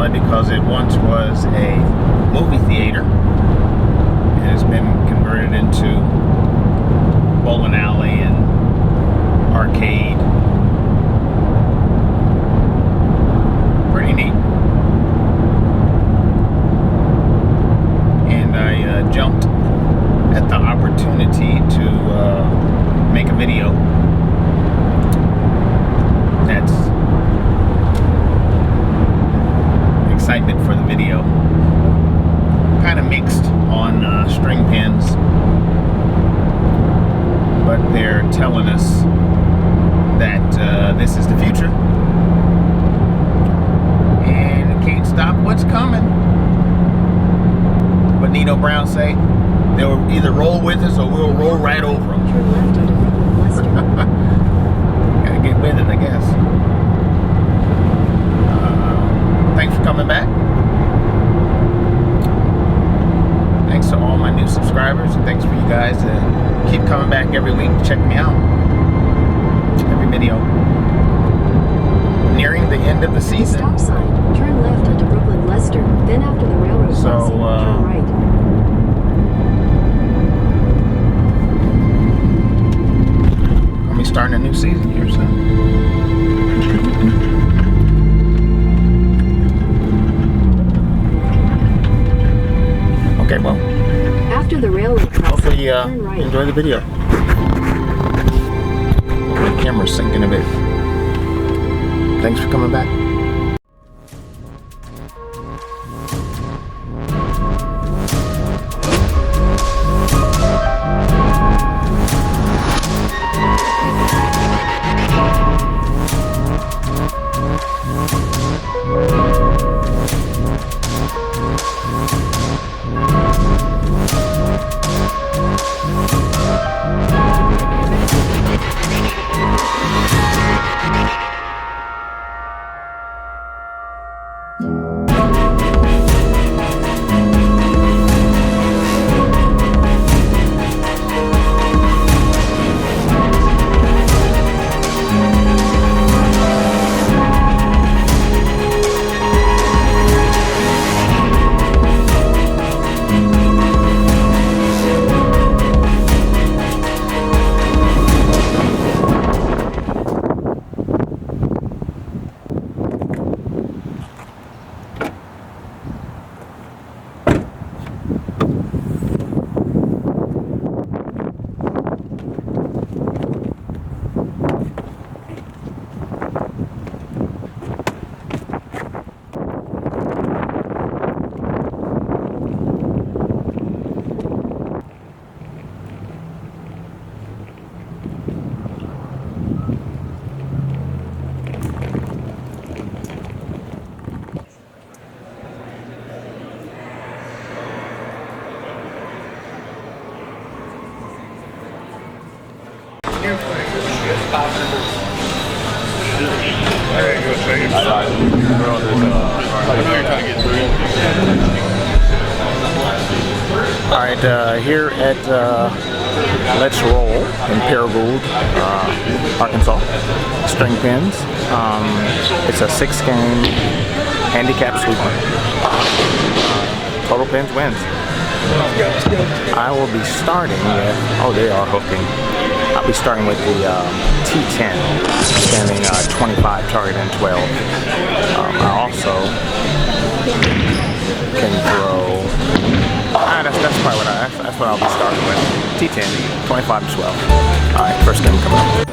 alley because it once was a movie theater. It has been converted into bowling alley and arcade. Pretty neat. And I jumped at the opportunity to make a video. That's excitement for the video. Kind of mixed on string pins, but they're telling us that this is the future and you can't stop what's coming. What Nino Brown say? They'll either roll with us or we'll roll right over them. Gotta get with it, I guess. Thanks for coming back. Thanks to all my new subscribers, and thanks for you guys to keep coming back every week to check me out. Every video. Nearing the end of the season. Stop sign. Turn left onto Brooklyn Lester. Then after the railroad crossing, turn right. I'll be starting a new season here soon. Okay, well. After the railroad crossing, Hopefully turn right. enjoy the video. My camera's sinking a bit. Thanks for coming back. Alright, here at Let's Roll in Paragould, Arkansas, String Pins. It's a 6-game handicap sweeper. Total pins wins. I will be starting with, oh, they are hooking. I'll be starting with the T10, standing 25, targeting 12. I also can throw, that's probably that's what I'll be starting with. T10, 25 to 12. Alright, first game coming up.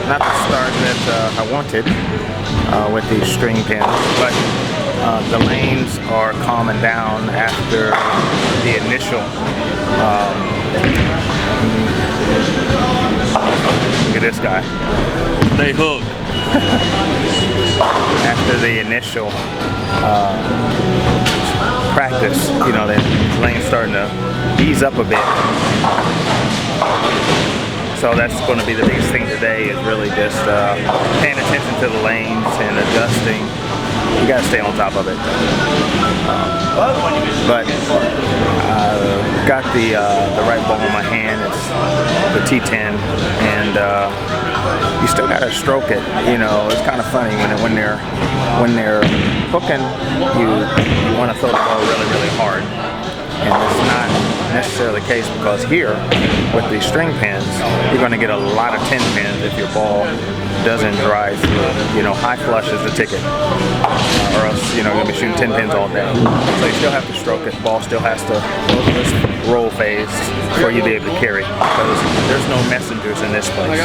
Not the start that I wanted with these string pins, but the lanes are calming down after the initial this guy. They hook. After the initial practice, you know, the lane's starting to ease up a bit. So that's going to be the biggest thing today, is really just paying attention to the lanes and adjusting. You got to stay on top of it. But got the right ball in my hand. It's the T10, and you still got to stroke it. You know, it's kind of funny when they're hooking, you want to throw the ball really hard. And it's not necessarily the case, because here with the string pins, you're going to get a lot of 10 pins if your ball doesn't drive through. You know, high flush is the ticket, or else, you know, you're going to be shooting 10 pins all day. So you still have to stroke it. Ball still has to go through this roll phase for you to be able to carry, because there's no messengers in this place.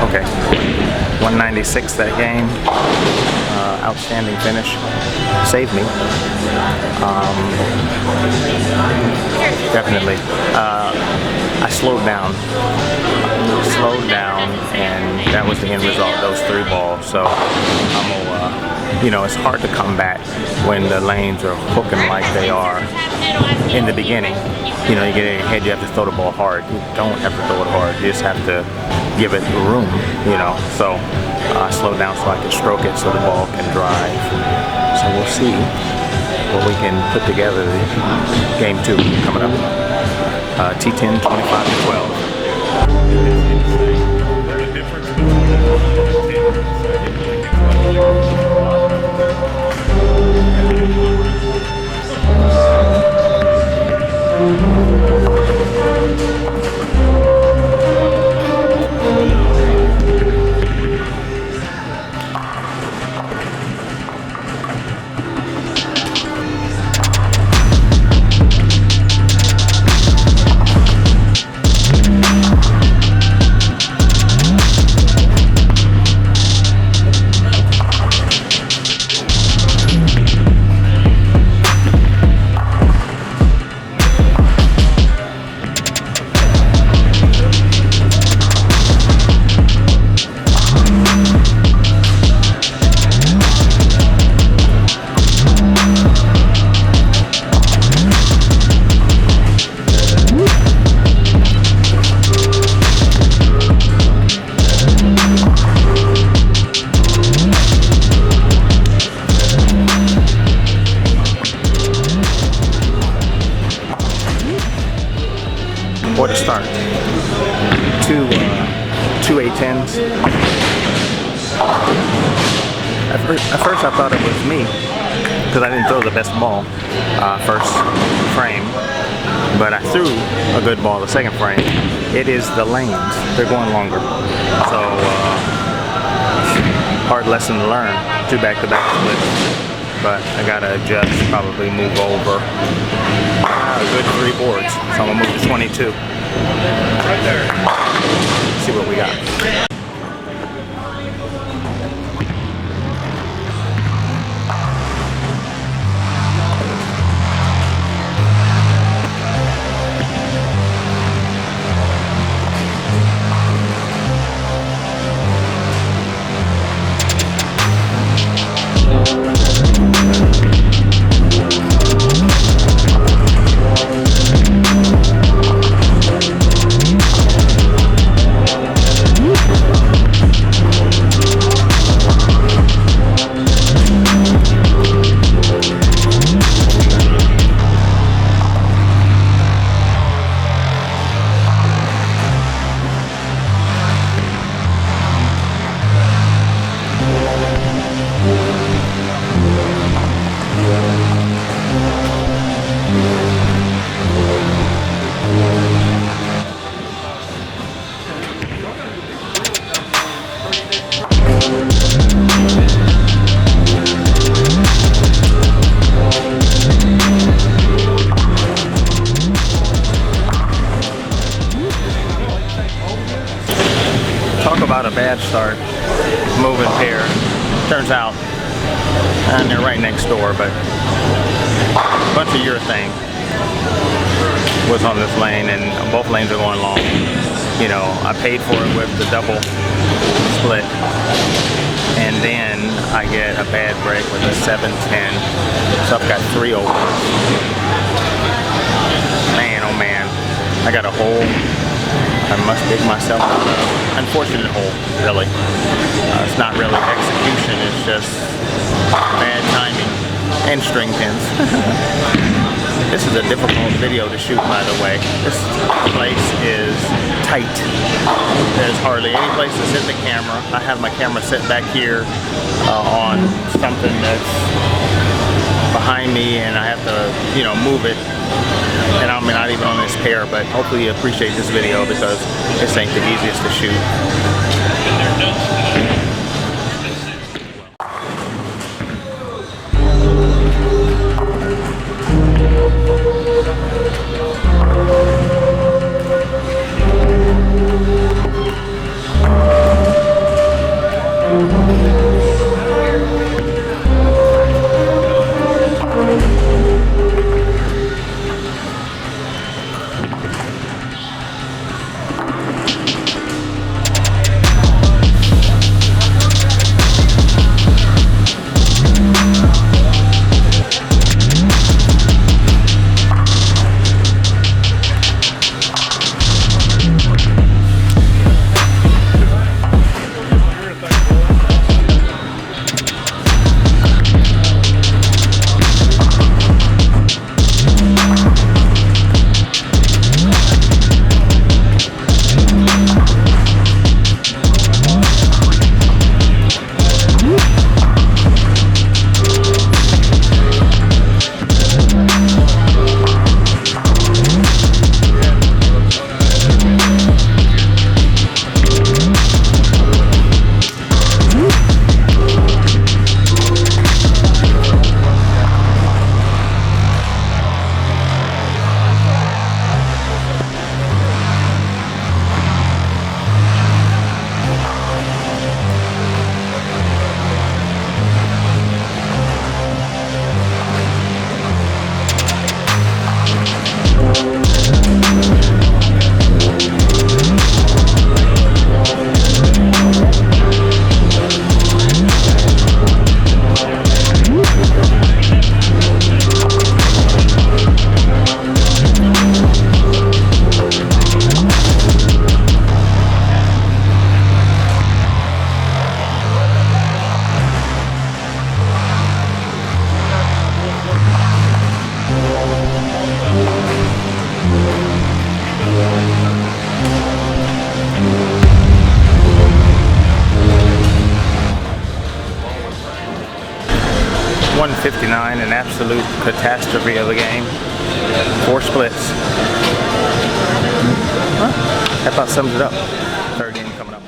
Okay, 196 that game. Outstanding finish. Saved me. Definitely. I slowed down, and that was the end result, those 3 balls. So I'm gonna, you know, it's hard to come back when the lanes are hooking like they are in the beginning. You know, you get in your head, you have to throw the ball hard. You don't have to throw it hard. You just have to give it room, you know. So I slowed down so I could stroke it so the ball can drive. So we'll see what we can put together. Game 2 coming up. T10 25-12. Where to start? Two A10s. At first I thought it was me, because I didn't throw the best ball first frame, but I threw a good ball the second frame. It is the lanes. They're going longer. So hard lesson to learn. 2 back-to-back splits. But I gotta adjust, probably move over a good 3 boards. So I'm gonna move to 22. See what we got. Talk about a bad start. Moving pair. Turns out, and they're right next door, but a bunch of urethane was on this lane, and both lanes are going long. You know, I paid for it with the double split, and then I get a bad break with a 710. So I've got 3 overs. Man, oh man, I got a hole I must dig myself out of. Unfortunate hole, really. It's not really execution, it's just bad timing and string pins. This is a difficult video to shoot, by the way. This place is tight. There's hardly any place to sit the camera. I have my camera set back here on something that's behind me, and I have to, you know, move it. And I'm not even on this pair, but hopefully you appreciate this video because this ain't the easiest to shoot. 159, an absolute catastrophe of a game. 4 splits. Huh? That about sums it up. Third game coming up.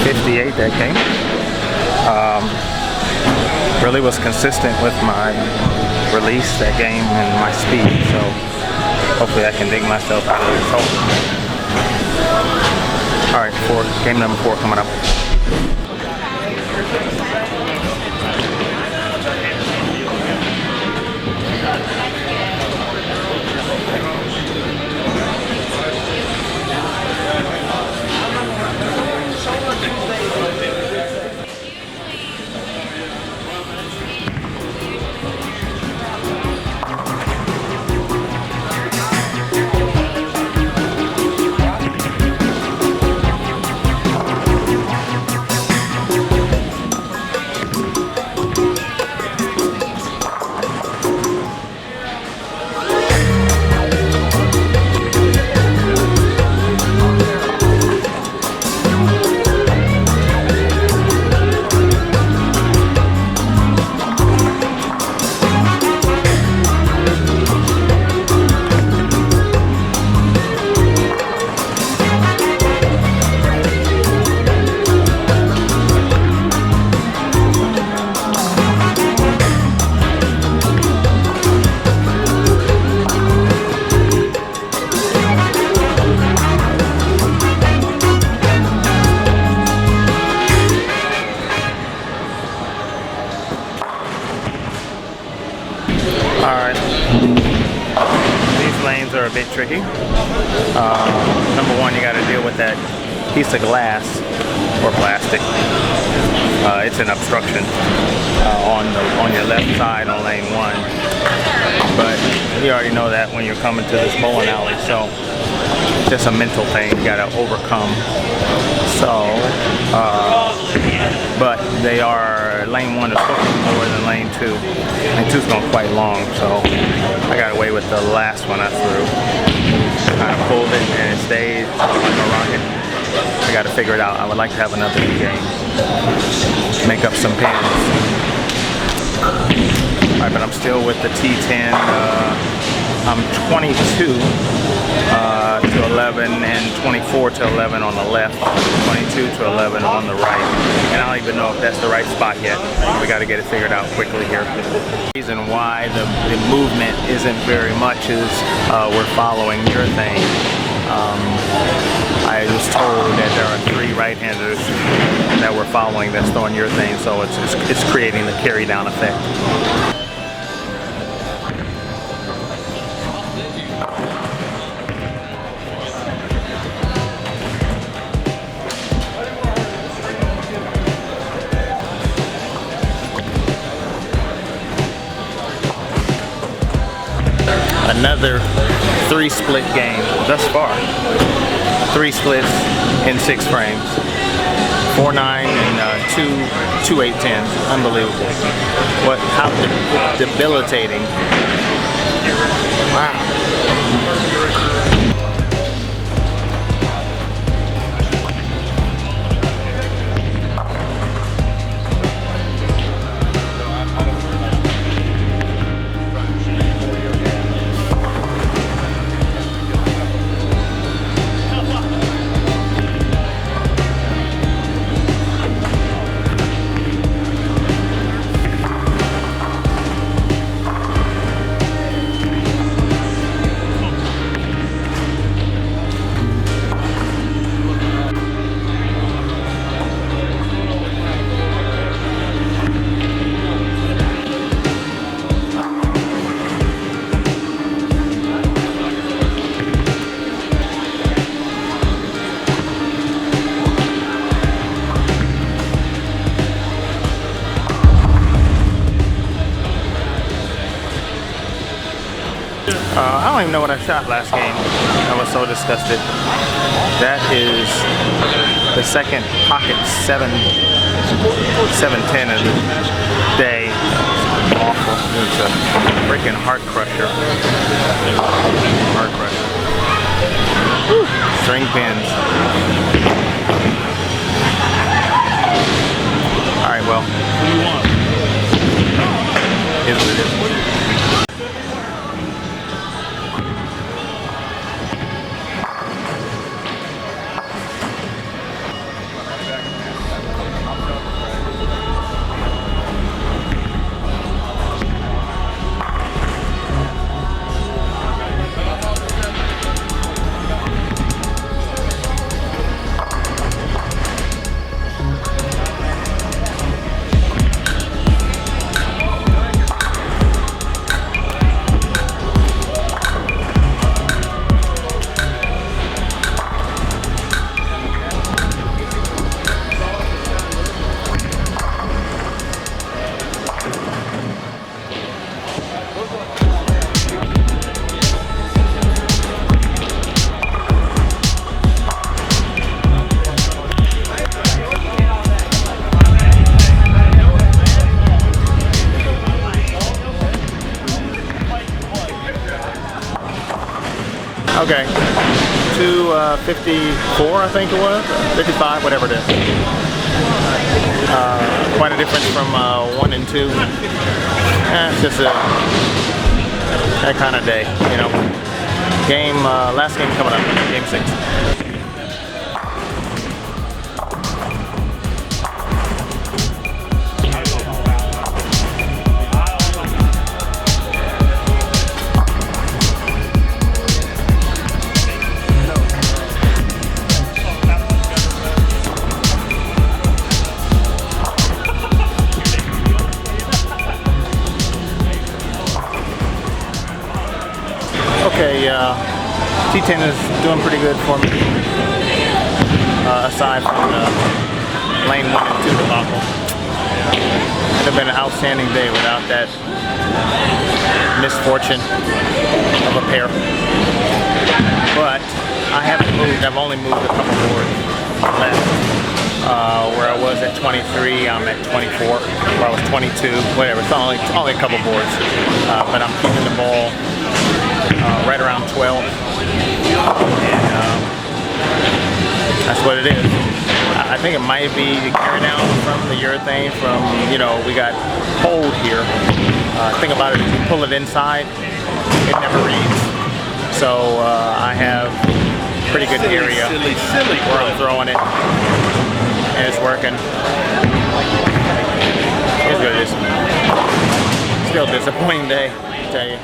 58 that game. Really was consistent with my release that game and my speed, so hopefully I can dig myself out of this hole. Alright, game number 4 coming up. Alright, these lanes are a bit tricky. Number one, you got to deal with that piece of glass or plastic. It's an obstruction on your left side on lane 1. But you already know that when you're coming to this bowling alley, so just a mental thing you got to overcome. So, but they are, lane 1 is hooking more than lane 2. Lane 2's going quite long, so I got away with the last one I threw. I pulled it and it stayed like a rocket. I got to figure it out. I would like to have another game. Make up some pins. Alright, but I'm still with the T10. I'm 22 to 11 and 24 to 11 on the left, 22 to 11 on the right. And I don't even know if that's the right spot yet. We got to get it figured out quickly here. The reason why the movement isn't very much is we're following your thing. I was told that there are 3 right-handers that we're following that's throwing your thing, so it's creating the carry-down effect. Another 3 split game thus far. 3 splits in 6 frames. 4-9 and 2 8-10s. Unbelievable. How debilitating. Wow. I don't even know what I shot last game. I was so disgusted. That is the second pocket 710 of the day. Awful. It's a freaking heart crusher. Heart crusher. Whew. String pins. Alright, well. Here's what it is. Okay. 254, I think it was. 55, whatever it is. Quite a difference from 1 and 2. It's just that kind of day, you know. Last game coming up, game 6. Okay, T10 is doing pretty good for me, aside from the lane 1 and 2 debacle. It would have been an outstanding day without that misfortune of a pair. But I haven't moved, I've only moved a couple boards left. Where I was at 23, I'm at 24, where I was 22, whatever, it's only a couple boards. But I'm keeping the ball right around 12, and that's what it is. I think it might be the carry down from the urethane from, you know, we got hold here. Think about it, if you pull it inside, it never reads. So I have pretty good area where I'm throwing it, and it's working. It's good. It's still a disappointing day, I tell you.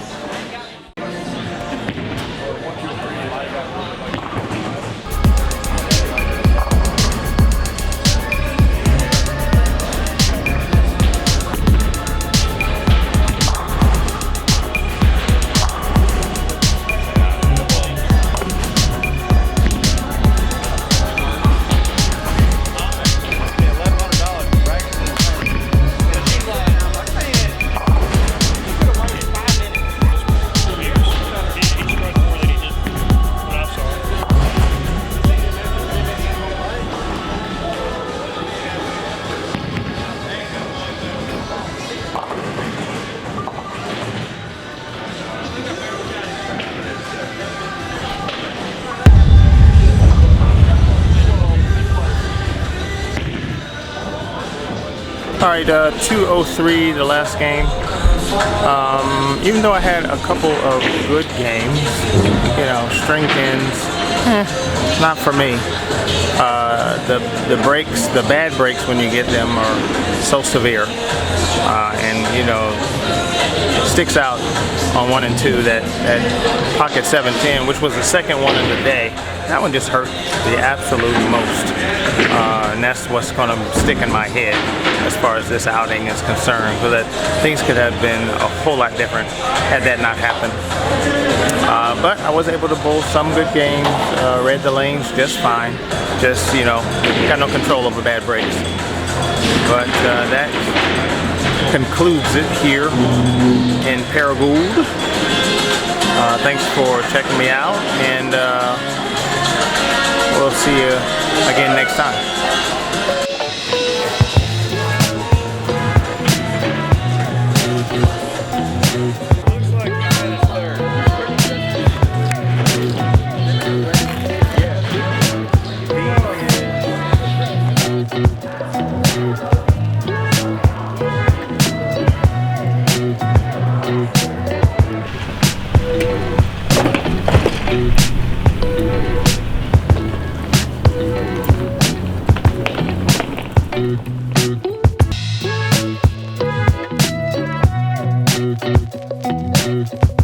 Alright, 203 the last game. Even though I had a couple of good games, you know, string pins, not for me. The breaks, the bad breaks when you get them are so severe. And you know, it sticks out on 1 and 2 that pocket 710, which was the second one of the day. That one just hurt the absolute most. And that's what's going to stick in my head as far as this outing is concerned, because that things could have been a whole lot different had that not happened. But I was able to bowl some good games, read the lanes just fine. Just, you know, got no control over bad breaks. But that concludes it here in Paragould. Thanks for checking me out, and we'll see you again next time. Thank you.